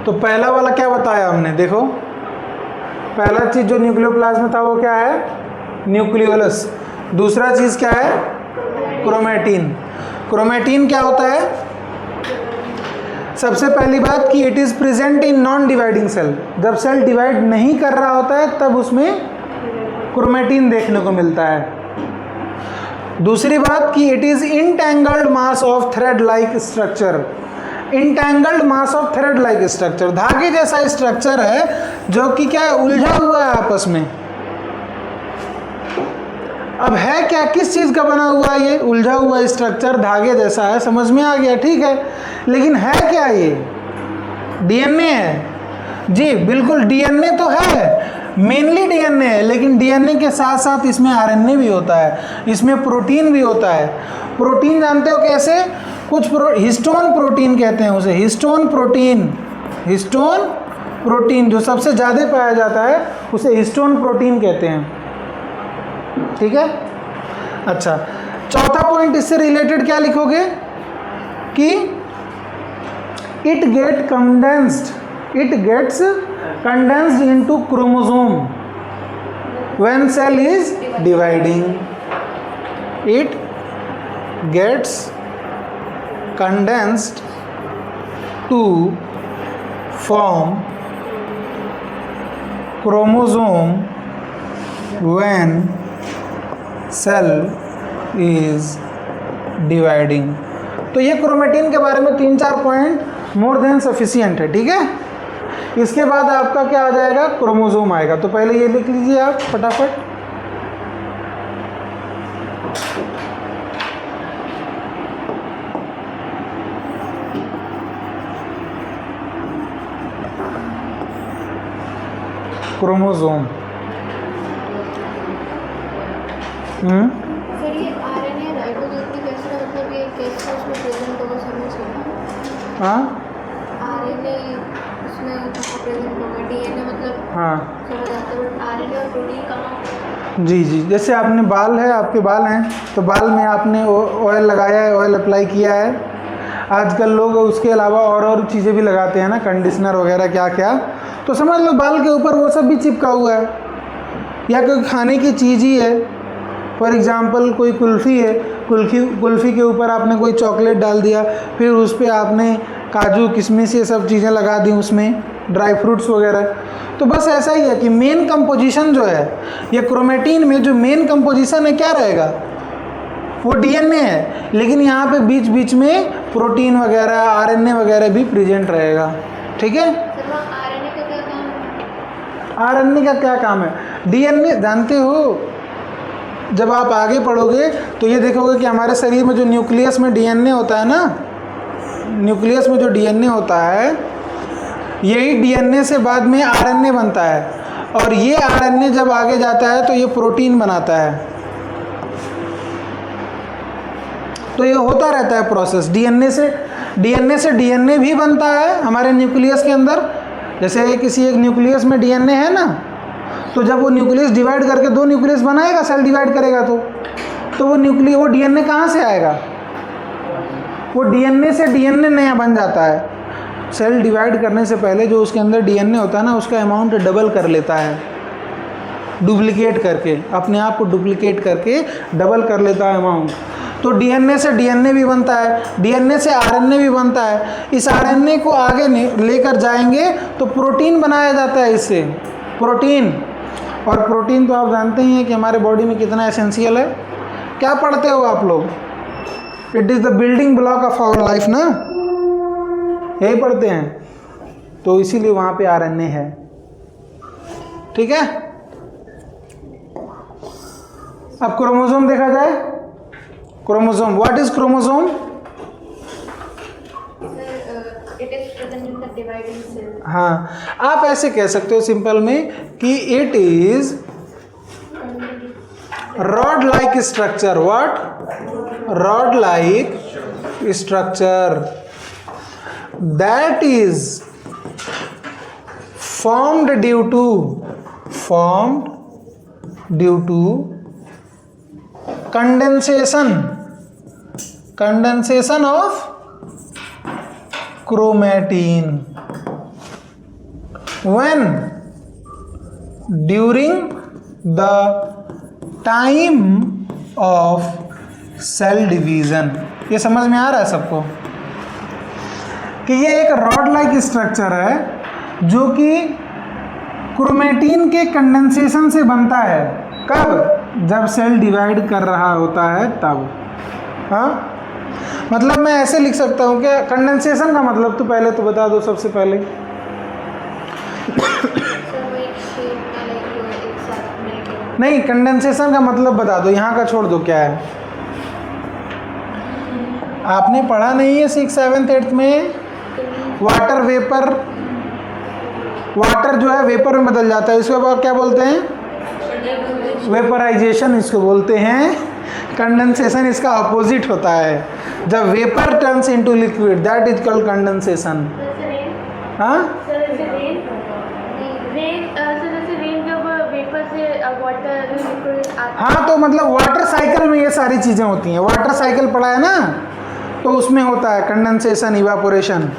तो पहला वाला क्या बताया हमने, देखो पहला चीज जो न्यूक्लियोप्लाज्म था वो क्या है, न्यूक्लियोलस। दूसरा चीज क्या है, क्रोमेटिन। क्रोमेटिन क्या होता है, सबसे पहली बात कि it is present in non dividing cell. जब सेल डिवाइड नहीं कर रहा होता है तब उसमें क्रोमेटिन देखने को मिलता है। दूसरी बात कि it is entangled mass of thread like structure. Entangled mass of thread like structure, धागे जैसा स्ट्रक्चर है जो कि क्या है, उलझा हुआ है आपस में। अब है क्या, किस चीज का बना हुआ है ये उलझा हुआ स्ट्रक्चर, धागे जैसा है, समझ में आ गया, ठीक है। लेकिन है क्या ये, डीएनए है जी, बिल्कुल डीएनए तो है, मेनली डीएनए है, लेकिन डीएनए के साथ साथ इसमें आरएनए भी होता है, इसमें प्रोटीन भी होता है। प्रोटीन जानते हो कैसे, कुछ हिस्टोन प्रोटीन कहते हैं उसे, हिस्टोन प्रोटीन। हिस्टोन प्रोटीन जो सबसे ज़्यादा पाया जाता है उसे हिस्टोन प्रोटीन कहते हैं, ठीक है। अच्छा, चौथा पॉइंट इससे रिलेटेड क्या लिखोगे कि it gets condensed into chromosome when cell is dividing. It gets condensed to form chromosome when cell is dividing. तो ये क्रोमेटिन के बारे में 3-4 पॉइंट मोर देन सफिशिएंट है, ठीक है। इसके बाद आपका क्या आ जाएगा, क्रोमोसोम आएगा। तो पहले ये लिख लीजिए आप फटाफट, क्रोमोसोम। सर ये आरएनए राइबोन्यूक्लिक एसिड मतलब ये कैसे उसमें प्रेजेंट होगा समझ। हाँ, आरएनए उसमें कहाँ प्रेजेंट होगा, डीएनए मतलब हाँ समझ आता है, बट आरएनए और प्रोटीन कहाँ। जी जी, जैसे आपने बाल है, आपके बाल हैं तो बाल में आपने ऑयल लगाया है, ऑयल अप्लाई किया है। आजकल लोग उसके अलावा और चीज़ें भी लगाते हैं ना, कंडीशनर वगैरह क्या क्या, तो समझ लो बाल के ऊपर वो सब भी चिपका हुआ है। या कोई खाने की चीज़ ही है, फॉर एग्ज़ाम्पल कोई कुल्फ़ी है, कुल्फ़ी के ऊपर आपने कोई चॉकलेट डाल दिया, फिर उस पर आपने काजू किशमिश ये सब चीज़ें लगा दी, उसमें ड्राई फ्रूट्स वगैरह। तो बस ऐसा ही है कि मेन कंपोजिशन जो है, ये क्रोमेटिन में जो मेन कंपोजिशन है क्या रहेगा, वो डीएनए है, लेकिन यहाँ पे बीच बीच में प्रोटीन वगैरह आरएनए वगैरह भी प्रेजेंट रहेगा, ठीक है। आरएनए का क्या काम है? आरएनए का क्या काम है, डीएनए जानते हो। जब आप आगे पढ़ोगे तो ये देखोगे कि हमारे शरीर में जो न्यूक्लियस में डीएनए होता है ना, न्यूक्लियस में जो डीएनए होता है, यही डीएनए से बाद में आरएनए बनता है, और ये आरएनए जब आगे जाता है तो ये प्रोटीन बनाता है। तो ये होता रहता है प्रोसेस, डीएनए से डीएनए भी बनता है हमारे न्यूक्लियस के अंदर। जैसे किसी एक न्यूक्लियस में डीएनए है ना, तो जब वो न्यूक्लियस डिवाइड करके 2 न्यूक्लियस बनाएगा, सेल डिवाइड करेगा, तो वो डीएनए कहाँ से आएगा, वो डीएनए से डीएनए नया बन जाता है। सेल डिवाइड करने से पहले जो उसके अंदर डीएनए होता है ना, उसका अमाउंट डबल कर लेता है, डुप्लीकेट करके, अपने आप को डुप्लीकेट करके डबल कर लेता है अमाउंट। तो डीएनए से डीएनए भी बनता है, डीएनए से आरएनए भी बनता है। इस आरएनए को आगे लेकर जाएंगे तो प्रोटीन बनाया जाता है इससे, प्रोटीन। और प्रोटीन तो आप जानते ही हैं कि हमारे बॉडी में कितना एसेंशियल है। क्या पढ़ते हो आप लोग, it is the building block of our life ना, यही पढ़ते हैं। तो इसीलिए वहाँ पे आरएनए है, ठीक है। अब क्रोमोसोम देखा जाए, chromosome, what is chromosome? It is present in the dividing cell. हाँ, आप ऐसे कह सकते हो सिंपल में कि it is rod like structure. What? Rod like structure that is formed due to condensation of chromatin। when during the time of cell division. ये समझ में आ रहा है सबको कि ये एक रॉड लाइक स्ट्रक्चर है जो कि क्रोमेटिन के कंडेंसेशन से बनता है। कब? जब सेल डिवाइड कर रहा होता है तब। हाँ, मतलब मैं ऐसे लिख सकता हूँ क्या कंडेंसेशन का मतलब? तो पहले तो बता दो सबसे पहले। नहीं, कंडेंसेशन का मतलब बता दो, यहाँ का छोड़ दो क्या है। आपने पढ़ा नहीं है 6th 7th 8th में? वाटर वेपर, वाटर जो है वेपर में बदल जाता है, इसको आप क्या बोलते हैं? वेपराइजेशन इसको बोलते हैं। कंडेंसेशन इसका अपोजिट होता है, जब vapour turns into liquid, that is called condensation. हाँ, हाँ, तो मतलब वाटर साइकिल में ये सारी चीज़ें होती हैं। वाटर साइकिल पढ़ा है ना, तो उसमें होता है कंडेंसेशन, इवापोरेशन।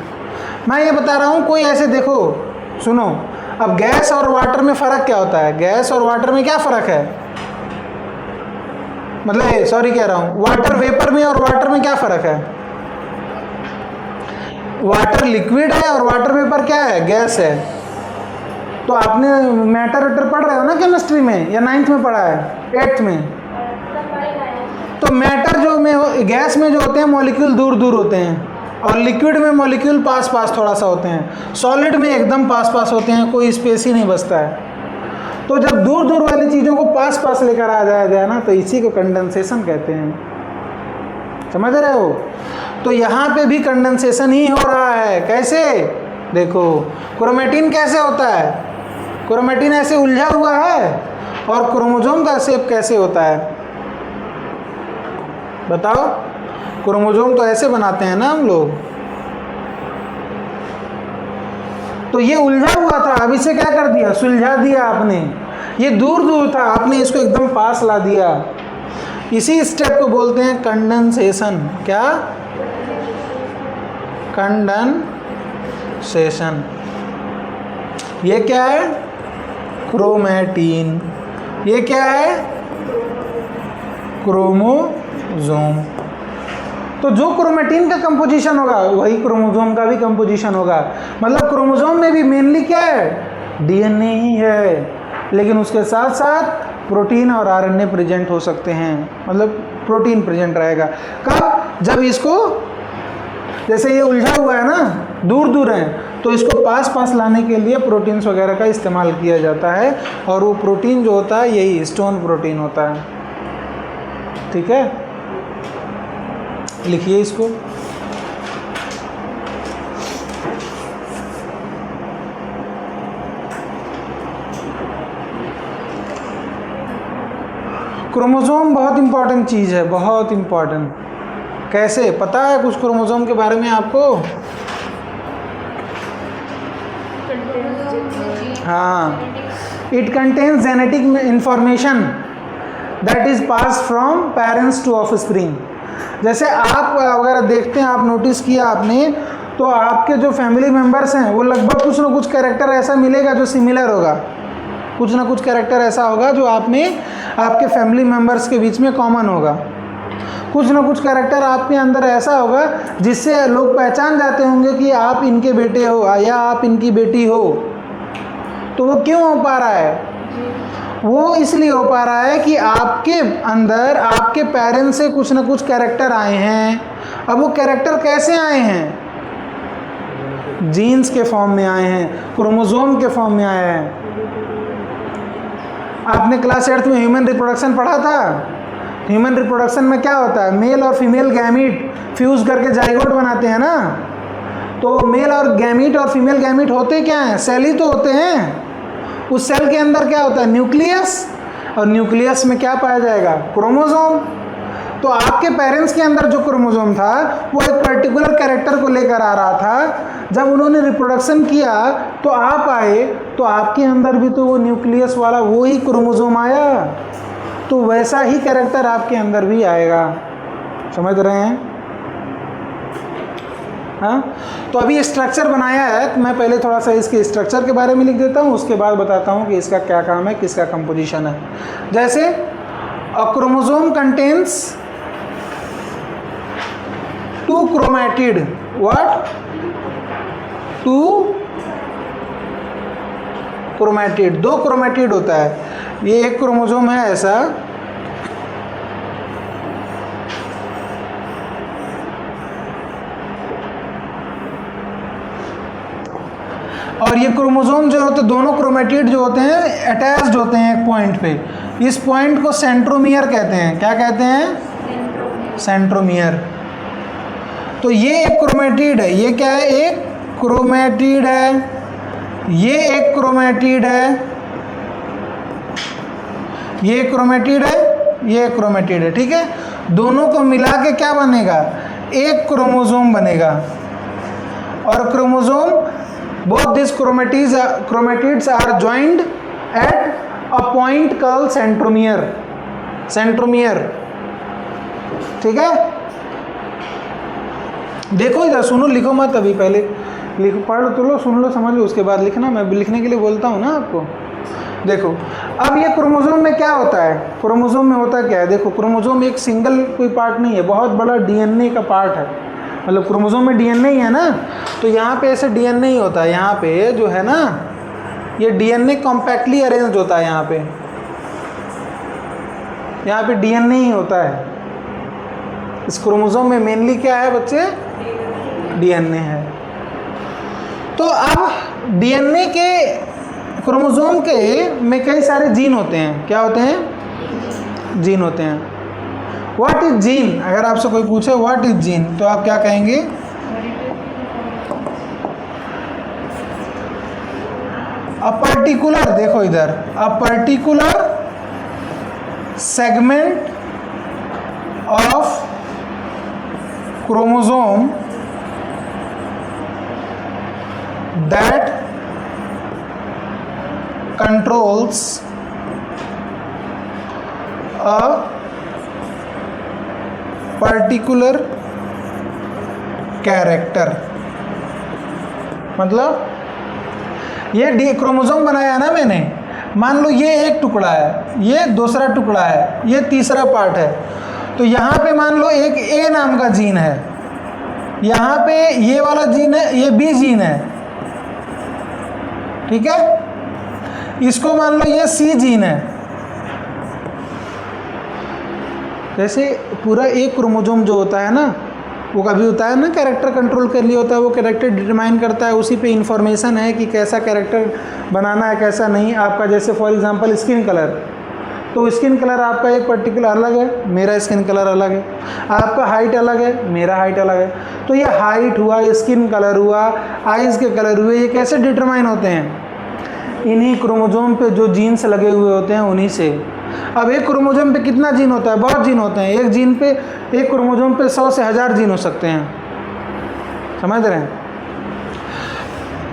मैं ये बता रहा हूँ, कोई ऐसे देखो, सुनो, अब गैस और वाटर में फ़र्क क्या होता है? गैस और वाटर में क्या फ़र्क है? मतलब सॉरी कह रहा हूँ, वाटर वेपर में और वाटर में क्या फ़र्क है? वाटर लिक्विड है और वाटर वेपर क्या है? गैस है। तो आपने मैटर वेटर पढ़ रहे हो ना केमिस्ट्री में, या 9th में पढ़ा है, 8th में? तो मैटर जो में, गैस में जो होते हैं मॉलिक्यूल दूर दूर होते हैं, और लिक्विड में मॉलिक्यूल पास पास थोड़ा सा होते हैं, सॉलिड में एकदम पास पास होते हैं, कोई स्पेस ही नहीं बचता है। तो जब दूर दूर वाली चीज़ों को पास पास लेकर आ जाया जाए ना, तो इसी को कंडेंसेशन कहते हैं। समझ रहे हो? तो यहाँ पे भी कंडेंसेशन ही हो रहा है। कैसे? देखो, क्रोमेटिन कैसे होता है? क्रोमेटिन ऐसे उलझा हुआ है, और क्रोमोसोम का शेप कैसे होता है? बताओ। क्रोमोसोम तो ऐसे बनाते हैं ना हम लोग। तो ये उलझा हुआ था, अब इसे क्या कर दिया? सुलझा दिया आपने। ये दूर दूर था, आपने इसको एकदम पास ला दिया। इसी स्टेप को बोलते हैं कंडेंसेशन। क्या? कंडेंसेशन। ये क्या है? क्रोमेटिन। ये क्या है? क्रोमोसोम। तो जो क्रोमेटिन का कंपोजिशन होगा वही क्रोमोसोम का भी कंपोजिशन होगा। मतलब क्रोमोसोम में भी मेनली क्या है? डीएनए ही है, लेकिन उसके साथ साथ प्रोटीन और आरएनए प्रेजेंट हो सकते हैं। मतलब प्रोटीन प्रेजेंट रहेगा। कब? जब इसको, जैसे ये उलझा हुआ है ना, दूर दूर है, तो इसको पास पास लाने के लिए प्रोटीन्स वगैरह का इस्तेमाल किया जाता है, और वो प्रोटीन जो होता है यही हिस्टोन प्रोटीन होता है। ठीक है, लिखिए इसको। क्रोमोसोम बहुत इंपॉर्टेंट चीज़ है, बहुत इंपॉर्टेंट। कैसे? पता है कुछ क्रोमोसोम के बारे में आपको? हाँ, it contains genetic information that is pass from parents to offspring. जैसे आप अगर देखते हैं, आप नोटिस किया आपने, तो आपके जो फैमिली मेम्बर्स हैं वो लगभग कुछ ना कुछ कैरेक्टर ऐसा मिलेगा जो सिमिलर होगा। कुछ ना कुछ कैरेक्टर ऐसा होगा जो आप में, आपके फैमिली मेम्बर्स के बीच में कॉमन होगा। कुछ ना कुछ कैरेक्टर आपके अंदर ऐसा होगा जिससे लोग पहचान जाते होंगे कि आप इनके बेटे हो या आप इनकी बेटी हो। तो वो क्यों हो पा रहा है? वो इसलिए हो पा रहा है कि आपके अंदर आपके पेरेंट्स से कुछ ना कुछ कैरेक्टर आए हैं। अब वो कैरेक्टर कैसे आए हैं? जीन्स के फॉर्म में आए हैं, क्रोमोसोम के फॉर्म में आए हैं। आपने क्लास 8th में ह्यूमन रिप्रोडक्शन पढ़ा था। ह्यूमन रिप्रोडक्शन में क्या होता है? मेल और फीमेल गैमीट फ्यूज करके जाइगोट बनाते हैं ना। तो मेल और गैमीट और फीमेल गैमीट होते क्या हैं? सेल ही तो होते हैं। उस सेल के अंदर क्या होता है? न्यूक्लियस, और न्यूक्लियस में क्या पाया जाएगा? क्रोमोसोम। तो आपके पेरेंट्स के अंदर जो क्रोमोसोम था वो एक पर्टिकुलर कैरेक्टर को लेकर आ रहा था। जब उन्होंने रिप्रोडक्शन किया तो आप आए, तो आपके अंदर भी तो वो न्यूक्लियस वाला वो ही क्रोमोसोम आया। तो वैसा ही कैरेक्टर आपके अंदर भी आएगा। समझ रहे हैं? हाँ, तो अभी स्ट्रक्चर बनाया है, तो मैं पहले थोड़ा सा इसके स्ट्रक्चर के बारे में लिख देता हूँ, उसके बाद बताता हूँ कि इसका क्या काम है, किसका कंपोजिशन है। जैसे a chromosome contains 2 chromatid, what 2 chromatid, 2 chromatid होता है। ये एक क्रोमोसोम है ऐसा, और ये क्रोमोसोम जो होते हैं, दोनों क्रोमैटिड जो होते हैं अटैच्ड होते हैं एक पॉइंट पे। इस पॉइंट को सेंट्रोमियर कहते हैं। क्या कहते हैं? सेंट्रोमियर। तो ये एक क्रोमैटिड है, ये क्या है? एक क्रोमैटिड है, ये एक क्रोमैटिड है, ये क्रोमैटिड है, ये क्रोमैटिड है, ठीक है। दोनों को मिला के क्या बनेगा? एक क्रोमोसोम बनेगा। और chromosome both these chromatids are joined at a point called centromere, centromere, ठीक है। देखो इधर, सुनो, लिखो मत अभी, पहले लिखो, पढ़ लो तो लो, सुन लो, समझ लो, उसके बाद लिखना। मैं लिखने के लिए बोलता हूँ ना आपको। देखो अब ये क्रोमोसोम में क्या होता है, क्रोमोसोम में होता क्या है? देखो क्रोमोसोम एक सिंगल कोई पार्ट नहीं है, बहुत बड़ा डीएनए का पार्ट है। मतलब क्रोमोसोम में डीएनए ही है ना, तो यहाँ पे ऐसे डीएनए ही होता है। यहाँ पे जो है ना, ये डीएनए कॉम्पैक्टली अरेंज्ड होता है। यहाँ पे डीएनए ही होता है। इस क्रोमोसोम में मेनली क्या है बच्चे? डीएनए है। तो अब डीएनए के, क्रोमोसोम के में कई सारे जीन होते हैं। क्या होते हैं? जीन होते हैं। What is gene? अगर आपसे कोई पूछे व्हाट इज जीन, तो आप क्या कहेंगे? अ पर्टिकुलर, देखो इधर, अ particular segment of chromosome that controls a particular character. मतलब ये डी क्रोमोसोम बनाया ना मैंने, मान लो ये एक टुकड़ा है, ये दूसरा टुकड़ा है, ये तीसरा पार्ट है। तो यहाँ पे मान लो एक ए नाम का जीन है, यहाँ पे ये वाला जीन है, ये बी जीन है, ठीक है। इसको मान लो ये सी जीन है। जैसे पूरा एक क्रोमोसोम जो होता है ना, वो कभी होता है ना कैरेक्टर कंट्रोल कर लिया होता है, वो कैरेक्टर डिटरमाइन करता है, उसी पे इंफॉर्मेशन है कि कैसा कैरेक्टर बनाना है, कैसा नहीं। आपका जैसे फॉर एग्जांपल स्किन कलर, तो स्किन कलर आपका एक पर्टिकुलर अलग है, मेरा स्किन कलर अलग है। आपका हाइट अलग है, मेरा हाइट अलग है। तो ये हाइट हुआ, स्किन कलर हुआ, आइज़ के कलर हुए, ये कैसे डिटरमाइन होते हैं? इन्हीं क्रोमोसोम पे जो जीन्स लगे हुए होते हैं उन्हीं से। अब एक क्रोमोसोम पे कितना जीन होता है? बहुत जीन होते हैं। एक जीन पे, एक क्रोमोसोम पे 100 से 1000 जीन हो सकते हैं। समझ रहे हैं?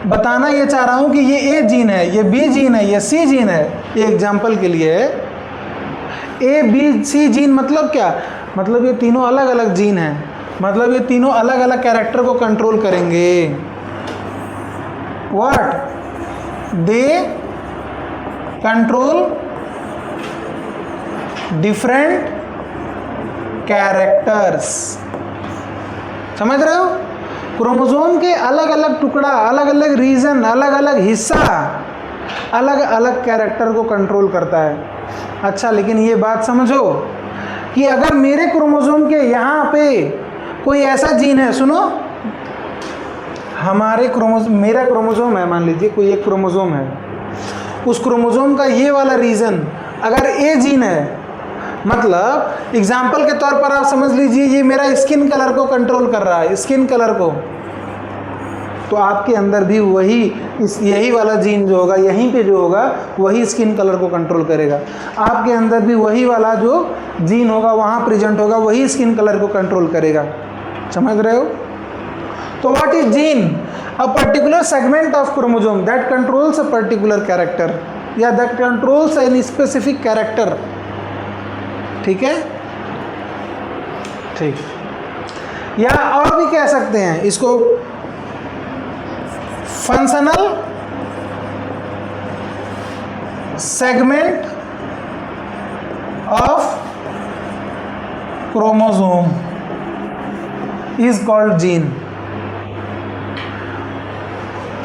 बताना ये चाह रहा हूँ कि ये ए जीन है, ये बी जीन है, ये सी जीन है। ये एग्जाम्पल के लिए ए बी सी जीन मतलब क्या? मतलब ये तीनों अलग अलग जीन हैं, मतलब ये तीनों अलग अलग कैरेक्टर को कंट्रोल करेंगे। What? They control different characters. समझ रहे हो? क्रोमोसोम के अलग अलग टुकड़ा, अलग अलग रीजन, अलग अलग हिस्सा अलग अलग कैरेक्टर को कंट्रोल करता है। अच्छा, लेकिन ये बात समझो कि अगर मेरे क्रोमोसोम के यहाँ पे कोई ऐसा जीन है, सुनो, हमारे क्रोमोसोम, मेरा क्रोमोसोम है, मान लीजिए कोई एक क्रोमोसोम है, उस क्रोमोसोम का ये वाला रीजन अगर ए जीन है, मतलब एग्जाम्पल के तौर पर आप समझ लीजिए ये मेरा स्किन कलर को कंट्रोल कर रहा है, स्किन कलर को, तो आपके अंदर भी वही यही वाला जीन जो होगा, यहीं पे जो होगा वही स्किन कलर को कंट्रोल करेगा। आपके अंदर भी वही वाला जो जीन होगा वहाँ प्रेजेंट होगा, वही स्किन कलर को कंट्रोल करेगा। समझ रहे हो? तो what is gene? A particular segment of chromosome that controls a particular character, या that controls an specific character. ठीक है? ठीक। या और भी कह सकते हैं इसको functional segment of chromosome is called gene.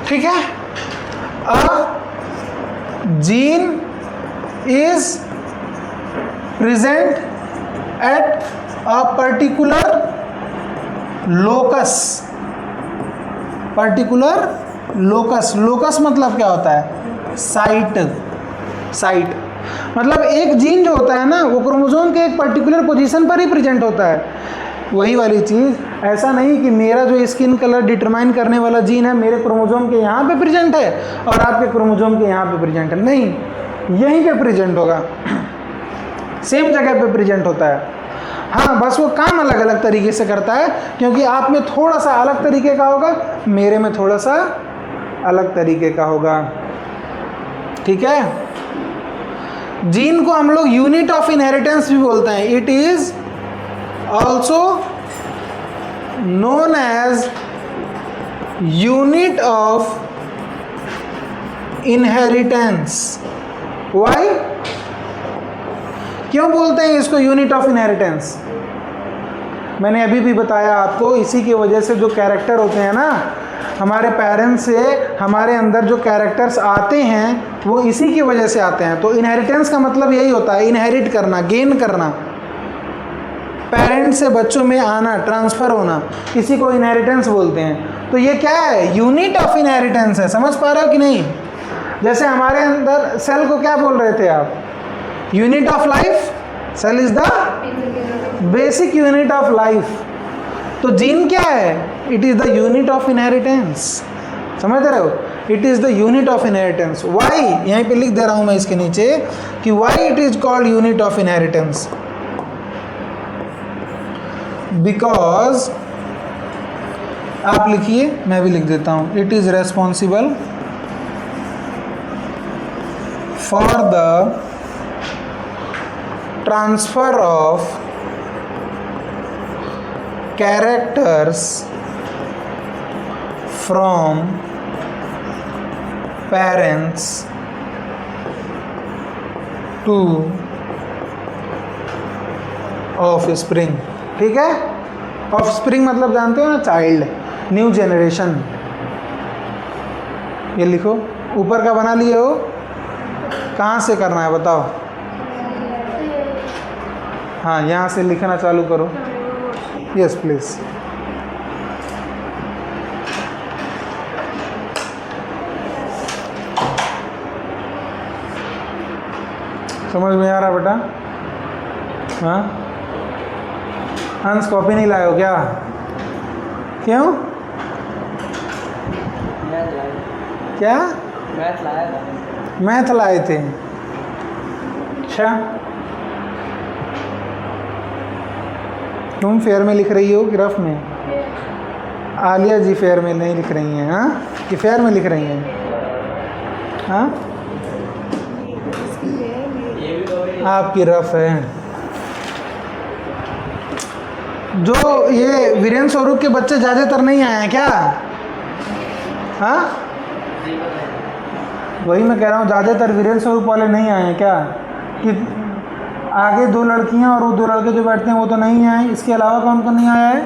ठीक है, a gene is present at a particular locus. Particular locus, locus मतलब क्या होता है? साइट। साइट मतलब एक जीन जो होता है ना वो क्रोमोसोम के एक पर्टिकुलर पोजीशन पर ही प्रेजेंट होता है। वही वाली चीज़, ऐसा नहीं कि मेरा जो स्किन कलर डिटरमाइन करने वाला जीन है मेरे क्रोमोसोम के यहाँ पे प्रेजेंट है और आपके क्रोमोसोम के यहाँ पे प्रेजेंट है, नहीं, यहीं पे प्रेजेंट होगा, सेम जगह पे प्रेजेंट होता है। हाँ, बस वो काम अलग अलग तरीके से करता है, क्योंकि आप में थोड़ा सा अलग तरीके का होगा, मेरे में थोड़ा सा अलग तरीके का होगा। ठीक है, जीन को हम लोग यूनिट ऑफ इनहेरिटेंस भी बोलते हैं। It is also known as unit of inheritance. Why? क्यों बोलते हैं इसको यूनिट ऑफ इनहेरिटेंस? मैंने अभी भी बताया आपको, इसी की वजह से जो कैरेक्टर होते हैं ना हमारे पेरेंट्स से, हमारे अंदर जो कैरेक्टर्स आते हैं वो इसी की वजह से आते हैं। तो इनहेरिटेंस का मतलब यही होता है, इनहेरिट करना, गेन करना, पेरेंट्स से बच्चों में आना, ट्रांसफ़र होना, इसी को इनहेरिटेंस बोलते हैं। तो ये क्या है? यूनिट ऑफ इनहेरिटेंस है। समझ पा रहे हो कि नहीं? जैसे हमारे अंदर सेल को क्या बोल रहे थे आप? Unit of life. Cell is the basic unit of life. तो जीन क्या है? It is the unit of inheritance. समझ रहे हो? It is the unit of inheritance. Why? यहीं पे लिख दे रहा हूं मैं इसके नीचे कि why it is called unit of inheritance, because, आप लिखिए मैं भी लिख देता हूं, it is responsible for the transfer of characters from parents to offspring। ठीक है, ऑफस्प्रिंग मतलब जानते हो ना, चाइल्ड, न्यू जनरेशन। ये लिखो, ऊपर का बना लिए हो, कहाँ से करना है बताओ? हाँ, यहाँ से लिखना चालू करो। Yes please. समझ में आ रहा बेटा? हाँ, हंस कॉपी नहीं लाए हो क्या? क्यों? क्या? मैथ लाया था। मैथ लाए थे? अच्छा, तुम फेयर में लिख रही हो कि रफ में? आलिया जी फेयर में नहीं लिख रही हैं, हाँ, कि फेयर में लिख रही हैं? हाँ, आपकी रफ है। जो ये वीरेंद्र स्वरूप के बच्चे ज़्यादातर नहीं आए हैं क्या? हाँ, वही मैं कह रहा हूँ, ज़्यादातर वीरेंद्र स्वरूप वाले नहीं आए हैं क्या? कि आगे दो लड़कियां और वो दो लड़के जो बैठते हैं वो तो नहीं आए, इसके अलावा कौन कौन नहीं आया है?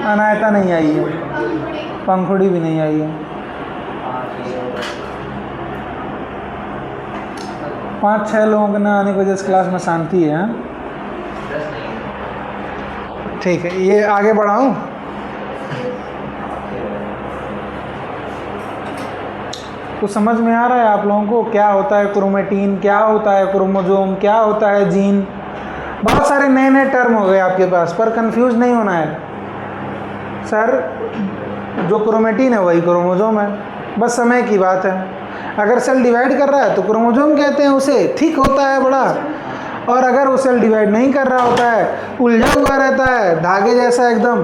अनायता नहीं आई है, पंखुड़ी भी नहीं आई है। 5-6 लोगों के ना आने की वजह से क्लास में शांति है। ठीक है, ये आगे बढ़ाऊं? तो समझ में आ रहा है आप लोगों को क्या होता है क्रोमेटीन, क्या होता है क्रोमोसोम, क्या होता है जीन? बहुत सारे नए नए टर्म हो गए आपके पास, पर कंफ्यूज नहीं होना है। सर, जो क्रोमेटीन है वही क्रोमोसोम है, बस समय की बात है। अगर सेल डिवाइड कर रहा है तो क्रोमोसोम कहते हैं उसे, ठीक होता है बड़ा। और अगर वो सेल डिवाइड नहीं कर रहा होता है, उलझा हुआ रहता है धागे जैसा एकदम,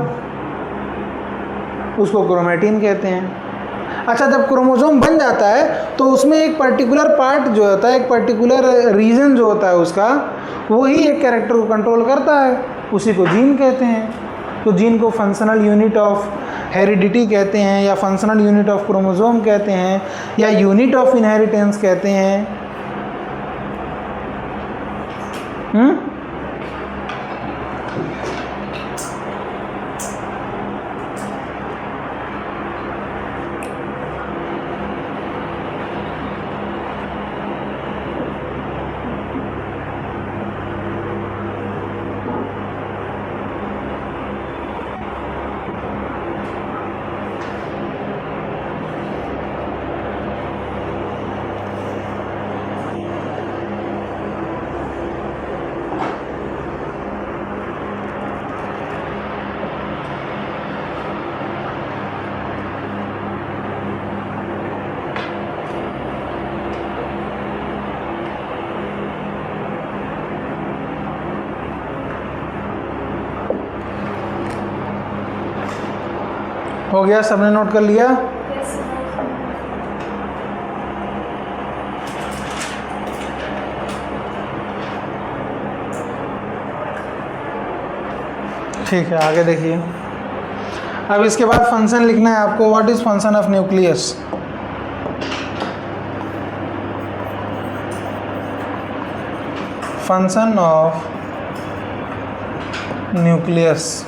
उसको क्रोमेटीन कहते हैं। अच्छा, जब क्रोमोसोम बन जाता है तो उसमें एक पर्टिकुलर पार्ट जो होता है, एक पर्टिकुलर रीजन जो होता है उसका, वो ही एक कैरेक्टर को कंट्रोल करता है। उसी को जीन कहते हैं। तो जीन को फंक्शनल यूनिट ऑफ हेरिडिटी कहते हैं, या फंक्शनल यूनिट ऑफ क्रोमोसोम कहते हैं, या यूनिट ऑफ इनहेरिटेंस कहते हैं। हो गया, सबने नोट कर लिया? ठीक है, आगे देखिए। अब इसके बाद फंक्शन लिखना है आपको। What is function of nucleus? Function of nucleus.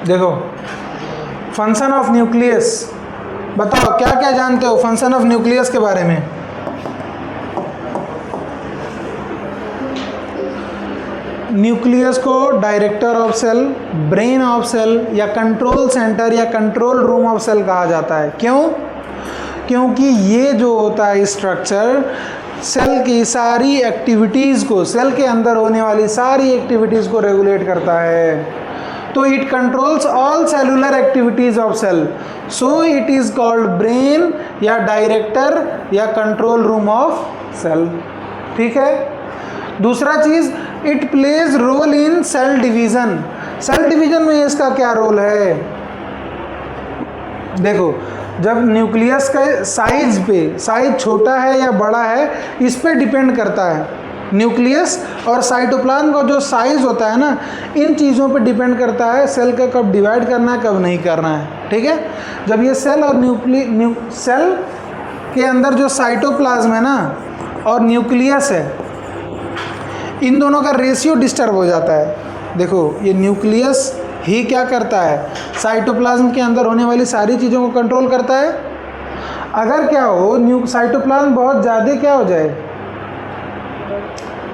देखो, फंक्शन ऑफ न्यूक्लियस, बताओ क्या क्या जानते हो फंक्शन ऑफ न्यूक्लियस के बारे में? न्यूक्लियस को director of cell, brain of cell या कंट्रोल सेंटर या कंट्रोल रूम ऑफ सेल कहा जाता है। क्यों? क्योंकि ये जो होता है स्ट्रक्चर सेल की सारी एक्टिविटीज़ को, सेल के अंदर होने वाली सारी एक्टिविटीज़ को रेगुलेट करता है। तो it controls all cellular activities of cell, so it is called brain या डायरेक्टर या कंट्रोल रूम ऑफ सेल। ठीक है। दूसरा चीज़, it plays role in cell division. Cell division में इसका क्या रोल है? देखो, जब न्यूक्लियस का साइज पे, साइज छोटा है या बड़ा है इस पे डिपेंड करता है। न्यूक्लियस और साइटोप्लाज्म का जो साइज होता है ना, इन चीज़ों पे डिपेंड करता है सेल का कब डिवाइड करना है कब नहीं करना है। ठीक है। जब ये सेल और सेल के अंदर जो साइटोप्लाज्म है ना और न्यूक्लियस है, इन दोनों का रेशियो डिस्टर्ब हो जाता है। देखो, ये न्यूक्लियस ही क्या करता है? साइटोप्लाज्म के अंदर होने वाली सारी चीज़ों को कंट्रोल करता है। अगर क्या हो, साइटोप्लाज्म बहुत ज़्यादा क्या हो जाए,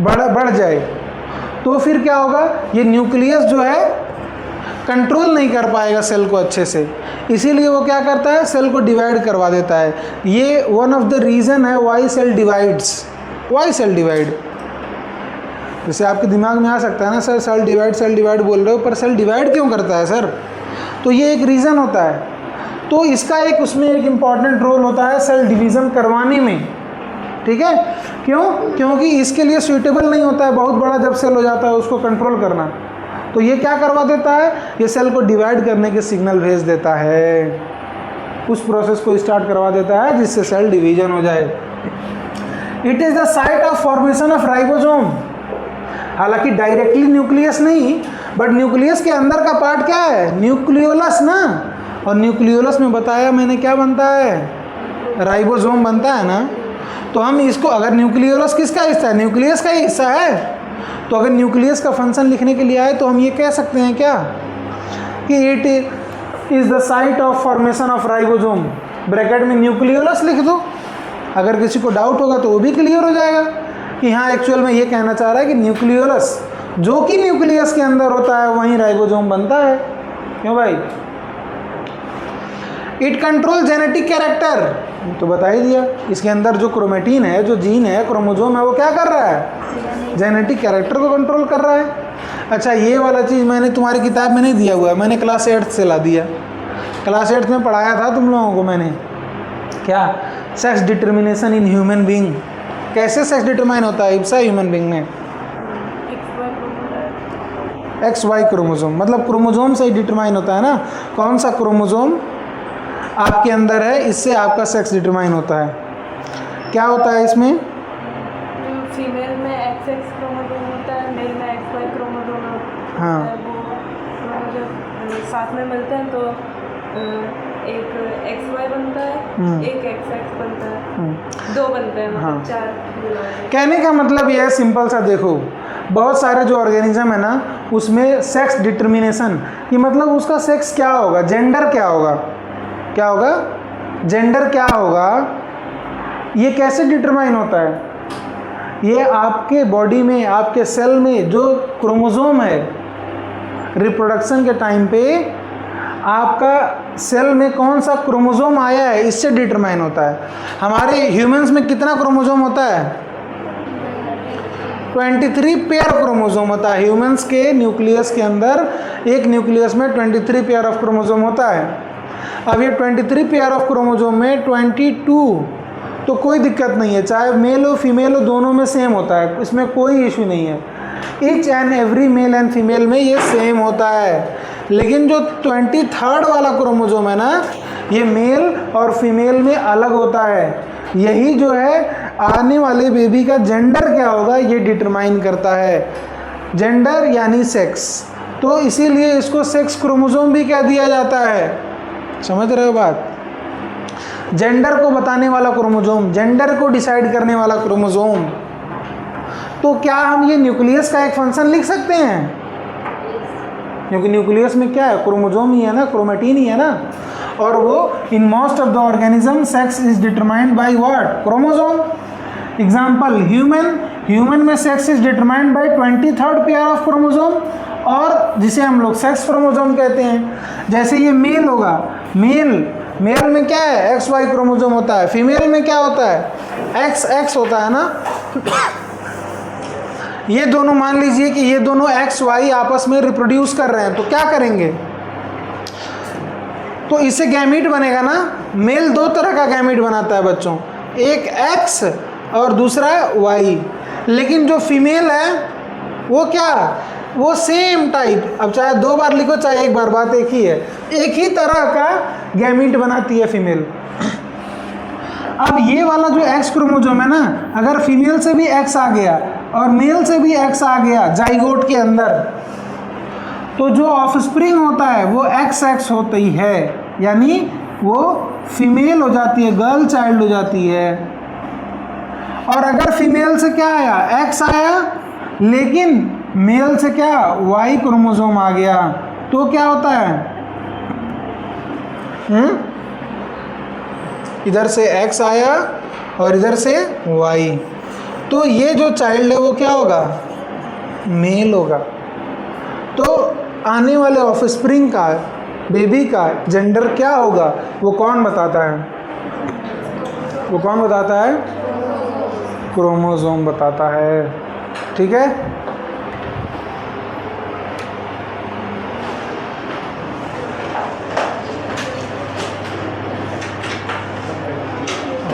बढ़ जाए, तो फिर क्या होगा? ये न्यूक्लियस जो है कंट्रोल नहीं कर पाएगा सेल को अच्छे से, इसीलिए वो क्या करता है? सेल को डिवाइड करवा देता है। ये वन ऑफ द रीज़न है why cell divides. Why cell divide? जैसे आपके दिमाग में आ सकता है ना, सर सेल डिवाइड बोल रहे हो, पर सेल डिवाइड क्यों करता है सर? तो ये एक रीज़न होता है। तो इसका एक उसमें एक इम्पॉर्टेंट रोल होता है सेल डिवीज़न करवाने में। ठीक है। क्यों? क्योंकि इसके लिए सूटेबल नहीं होता है बहुत बड़ा जब सेल हो जाता है उसको कंट्रोल करना। तो ये क्या करवा देता है? ये सेल को डिवाइड करने के सिग्नल भेज देता है, उस प्रोसेस को स्टार्ट करवा देता है जिससे सेल डिवीजन हो जाए। It is the site of formation of ribosome. हालांकि डायरेक्टली न्यूक्लियस नहीं, बट न्यूक्लियस के अंदर का पार्ट क्या है? न्यूक्लियोलस ना। और न्यूक्लियोलस में बताया मैंने क्या बनता है? राइबोसोम बनता है ना। तो हम इसको, अगर न्यूक्लियोलस किसका हिस्सा है? न्यूक्लियस का ही हिस्सा है। तो अगर न्यूक्लियस का फंक्शन लिखने के लिए आए तो हम ये कह सकते हैं क्या कि it is the site of formation of ribosome, bracket में न्यूक्लियोलस लिख दो। अगर किसी को डाउट होगा तो वो भी क्लियर हो जाएगा कि हाँ एक्चुअल में ये कहना चाह रहा है कि न्यूक्लियोलस जो कि न्यूक्लियस के अंदर होता है वहीं राइबोसोम बनता है। क्यों भाई? इट कंट्रोल जेनेटिक कैरेक्टर, तो बता ही दिया। इसके अंदर जो क्रोमेटिन है, जो जीन है, क्रोमोसोम है, वो क्या कर रहा है? जेनेटिक कैरेक्टर को कंट्रोल कर रहा है। अच्छा, ये वाला चीज़ मैंने तुम्हारी किताब में नहीं दिया हुआ है, मैंने क्लास 8 से ला दिया। क्लास 8 में पढ़ाया था तुम लोगों को मैंने, क्या? Sex determination in human being. कैसे सेक्स डिटरमाइन होता है इब्सा ह्यूमन बीइंग में? XY क्रोमोसोम, मतलब क्रोमोसोम से ही डिटरमाइन होता है ना, कौन सा क्रोमोसोम आपके अंदर है, इससे आपका सेक्स डिटरमाइन होता है। क्या होता है इसमें? फीमेल में XX क्रोमोसोम होता है, मेल में XY क्रोमोसोम होता है। हाँ। वो जब साथ में मिलते हैं तो एक XY बनता है, एक XX बनता है, दो बनते हैं, मतलब 4। कहने का मतलब यह है सिंपल सा, देखो बहुत सारे जो ऑर्गेनिज्म है ना उसमें सेक्स डिटर्मिनेशन कि मतलब उसका सेक्स क्या होगा, जेंडर क्या होगा, क्या होगा, जेंडर क्या होगा, ये कैसे डिटरमाइन होता है? ये आपके बॉडी में, आपके सेल में जो क्रोमोसोम है, रिप्रोडक्शन के टाइम पे आपका सेल में कौन सा क्रोमोसोम आया है इससे डिटरमाइन होता है। हमारे ह्यूमंस में कितना क्रोमोसोम होता है? 23 पेयर क्रोमोसोम होता है। ह्यूमंस के न्यूक्लियस के अंदर, एक न्यूक्लियस में 23 पेयर ऑफ क्रोमोसोम होता है। अब ये 23 पेयर ऑफ क्रोमोसोम में 22 तो कोई दिक्कत नहीं है, चाहे मेल हो फीमेल हो दोनों में सेम होता है, इसमें कोई इशू नहीं है। Each and every male and female में ये सेम होता है। लेकिन जो 23rd वाला क्रोमोसोम है ना, ये मेल और फीमेल में अलग होता है। यही जो है आने वाले बेबी का जेंडर क्या होगा ये डिटरमाइन करता है। जेंडर यानी सेक्स, तो इसीलिए इसको सेक्स क्रोमोसोम भी कह दिया जाता है। समझ रहे हो बात? जेंडर को बताने वाला क्रोमोसोम, जेंडर को डिसाइड करने वाला क्रोमोसोम। तो क्या हम ये न्यूक्लियस का एक फंक्शन लिख सकते हैं? क्योंकि न्यूक्लियस में क्या है, क्रोमोसोम ही है ना, क्रोमेटिन ही है ना, और वो in most of the organism sex is determined by what? Chromosome. Example, human human में sex is determined by 23rd pair of chromosome, और जिसे हम लोग सेक्स क्रोमोसोम कहते हैं। जैसे ये मेल होगा, मेल में क्या है, XY क्रोमोसोम होता है, फीमेल में क्या होता है, XX होता है ना। ये दोनों मान लीजिए कि ये दोनों XY आपस में रिप्रोड्यूस कर रहे हैं, तो क्या करेंगे, तो इससे गैमीट बनेगा ना। मेल दो तरह का गैमीट बनाता है बच्चों, एक X और दूसरा Y। लेकिन जो फीमेल है वो क्या, वो सेम टाइप, अब चाहे 2 बार लिखो चाहे 1 बार, बात एक ही है, एक ही तरह का गैमीट बनाती है फीमेल। अब ये वाला जो X क्रोमोसोम है ना, अगर फीमेल से भी X आ गया और मेल से भी X आ गया जाइगोट के अंदर, तो जो ऑफस्प्रिंग होता है वो XX होती है, यानी वो फीमेल हो जाती है, गर्ल चाइल्ड हो जाती है। और अगर फीमेल से क्या आया, X आया, लेकिन मेल से क्या, Y क्रोमोसोम आ गया, तो क्या होता है, इधर से X आया और इधर से Y, तो ये जो चाइल्ड है वो क्या होगा, मेल होगा। तो आने वाले ऑफस्प्रिंग का, बेबी का जेंडर क्या होगा, वो कौन बताता है, वो कौन बताता है, क्रोमोसोम बताता है। ठीक है,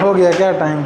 हो गया क्या टाइम।